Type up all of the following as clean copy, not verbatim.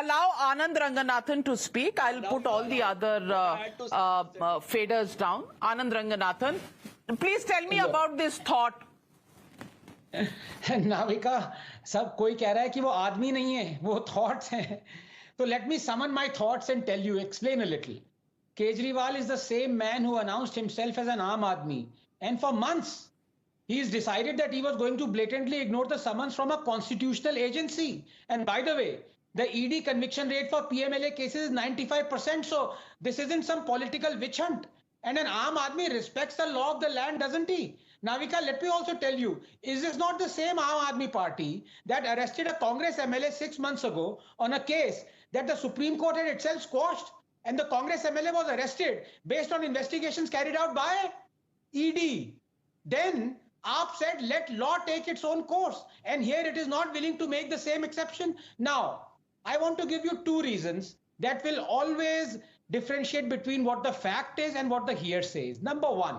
allow Anand Ranganathan to speak. I'll put all the other faders down. Anand Ranganathan, please tell me about this thought. Navika, सब कोई कह रहा है कि वो आदमी नहीं है, वो थॉट्स हैं. तो let me summon my thoughts and tell you, explain a little. Kejriwal is the same man who announced himself as an Aam Aadmi, and for months he's decided that he was going to blatantly ignore the summons from a constitutional agency. And by the way, the ED conviction rate for PMLA cases is 95%. So this isn't some political witch hunt. And an Aam Aadmi respects the law of the land, doesn't he? Navika, let me also tell you, is this not the same Aam Aadmi party that arrested a Congress MLA 6 months ago on a case that the Supreme Court had itself squashed? And the Congress MLA was arrested based on investigations carried out by ED. Then AAP said, let law take its own course. And here it is not willing to make the same exception. Now, I want to give you two reasons that will always differentiate between what the fact is and what the hearsay is. Number one,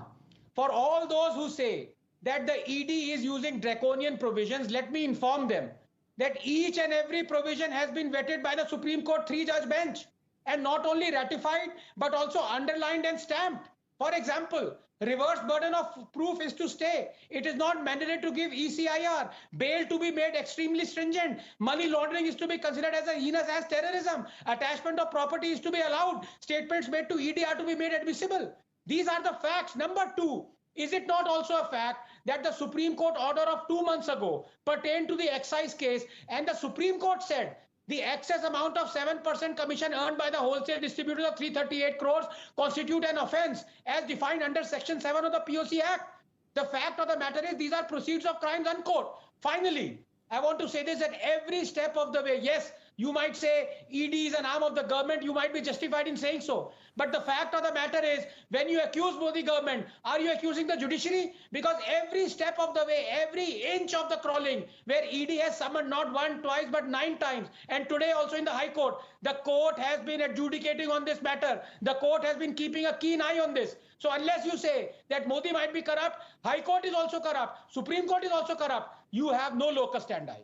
for all those who say that the ED is using draconian provisions, let me inform them that each and every provision has been vetted by the Supreme Court 3-judge bench and not only ratified, but also underlined and stamped. For example, reverse burden of proof is to stay. It is not mandated to give ECIR. Bail to be made extremely stringent. Money laundering is to be considered as a heinous as terrorism. Attachment of property is to be allowed. Statements made to ED are to be made admissible. These are the facts. Number two, is it not also a fact that the Supreme Court order of 2 months ago pertained to the excise case, and the Supreme Court said the excess amount of 7% commission earned by the wholesale distributors of 338 crores constitute an offence as defined under Section 7 of the POC Act. The fact of the matter is these are proceeds of crimes, unquote. Finally, I want to say this at every step of the way. Yes, you might say ED is an arm of the government. You might be justified in saying so. But the fact of the matter is, when you accuse Modi government, are you accusing the judiciary? Because every step of the way, every inch of the crawling, where ED has summoned not 1, 2, but 9 times, and today also in the High Court, the court has been adjudicating on this matter. The court has been keeping a keen eye on this. So unless you say that Modi might be corrupt, High Court is also corrupt, Supreme Court is also corrupt, you have no locus standi.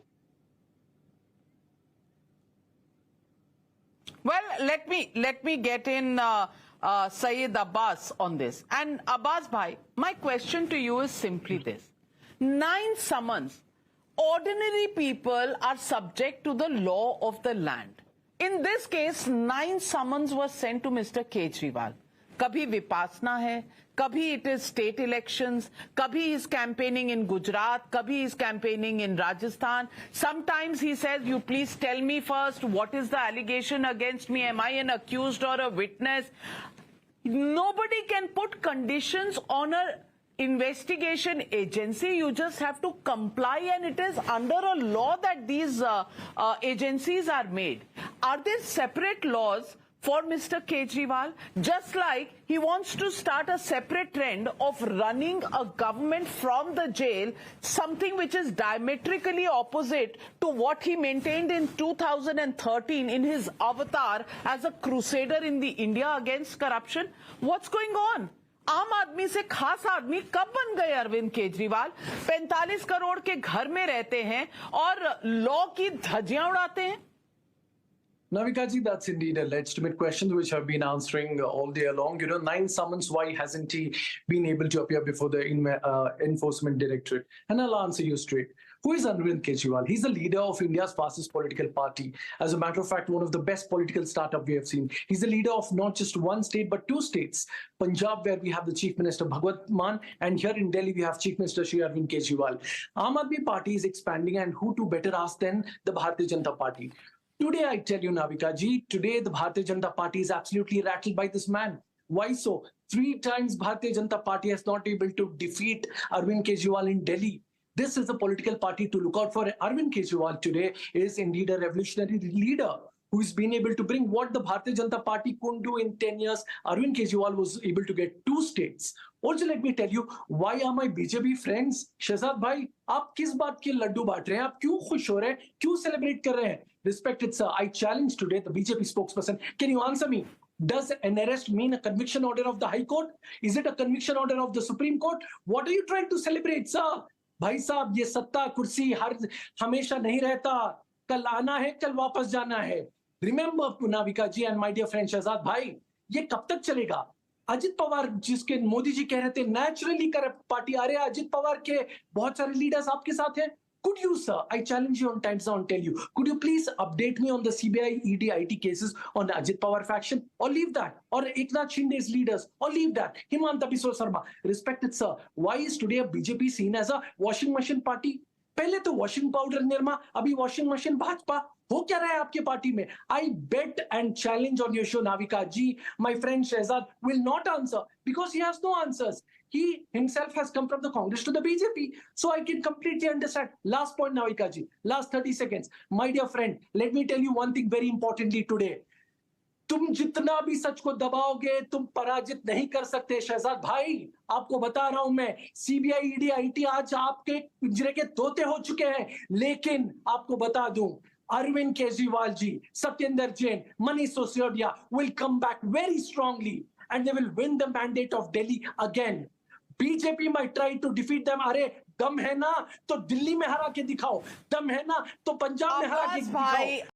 Well, let me get in Syed Abbas on this. And Abbas bhai, my question to you is simply this. 9 summons. Ordinary people are subject to the law of the land. In this case, 9 summons were sent to Mr. Kejriwal. Kabhi Vipassana hai, kabhi it is state elections, kabhi he is campaigning in Gujarat, kabhi he is campaigning in Rajasthan. Sometimes he says, you please tell me first, what is the allegation against me? Am I an accused or a witness? Nobody can put conditions on a investigation agency. You just have to comply, and it is under a law that these agencies are made. Are there separate laws for Mr. Kejriwal, just like he wants to start a separate trend of running a government from the jail, something which is diametrically opposite to what he maintained in 2013 in his avatar as a crusader in the India against corruption? What's going on? आम आदमी से खास आदमी कब बन गए अरविंद केजरीवाल? 45 करोड़ के घर में रहते हैं और लॉ की धज्जियां उड़ाते हैं. Navika ji, that's indeed a legitimate question which I've been answering all day along. 9 summons, why hasn't he been able to appear before the Enforcement Directorate? And I'll answer you straight. Who is Arvind Kejriwal? He's the leader of India's fastest political party. As a matter of fact, one of the best political startup we have seen. He's the leader of not just one state, but 2 states. Punjab, where we have the Chief Minister Bhagwant Mann, and here in Delhi, we have Chief Minister Shri Arvind Kejriwal. Aam Aadmi Party is expanding, and who to better ask than the Bharatiya Janata Party? Today, I tell you, Navika ji, today the Bharatiya Janata Party is absolutely rattled by this man. Why so? 3 times Bharatiya Janata Party has not able to defeat Arvind Kejriwal in Delhi. This is a political party to look out for. Arvind Kejriwal today is indeed a revolutionary leader who's been able to bring what the Bharatiya Janata Party couldn't do in 10 years. Arvind Kejriwal was able to get 2 states. Also, let me tell you, why are my BJP friends? Shahzad bhai, आप किस बात के लड्डू बांट रहे हैं? आप क्यों खुश हो रहे हैं? क्यों celebrate कर रहे हैं? Respected sir, I challenge today the BJP spokesperson. Can you answer me? Does an arrest mean a conviction order of the High Court? Is it a conviction order of the Supreme Court? What are you trying to celebrate, sir? भाई साहब, ये सत्ता कुर्सी हमेशा नहीं रहता. कल आना है, कल वापस जाना है. Remember Navika ji and my dear friend Shahzad भाई, ये कब तक चलेगा? अजित पवार जिसके मोदी जी कह रहे थे नेचुरली करप्ट पार्टी, अरे अजित पवार के बहुत सारे लीडर्स आपके साथ हैं. Could you, sir, I challenge you on Times Now and tell you, could you please update me on the CBI, ED, IT cases on Ajit Pawar faction, or leave that, or Eknath Shinde's leaders, or leave that, Himanta Biswa Sarma, respected sir, why is today a BJP seen as a washing machine party? पहले तो washing powder Nirma, अभी washing machine Bhajpa. हो क्या रहा है आपके party में? I bet and challenge on your show Navika ji, my friend Shehzad will not answer because he has no answers. He himself has come from the Congress to the BJP, so I can completely understand. Last point, Navika ji, last 30 seconds. My dear friend, let me tell you one thing very importantly today. तुम जितना भी सच को दबाओगे तुम पराजित नहीं कर सकते शहजाद भाई. आपको बता रहा हूं मैं, सीबीआई, ईडी, आईटी आज आपके पिंजरे के तोते हो चुके हैं. लेकिन आपको बता दूं, Arvind Kejriwal ji, Satyendra Jain, Manish Sisodia will come back very strongly and they will win the mandate of Delhi again. BJP might try to defeat them. अरे दम है ना तो दिल्ली में हरा के दिखाओ, दम है ना तो पंजाब में हरा के अब्बास दिखाओ. भाई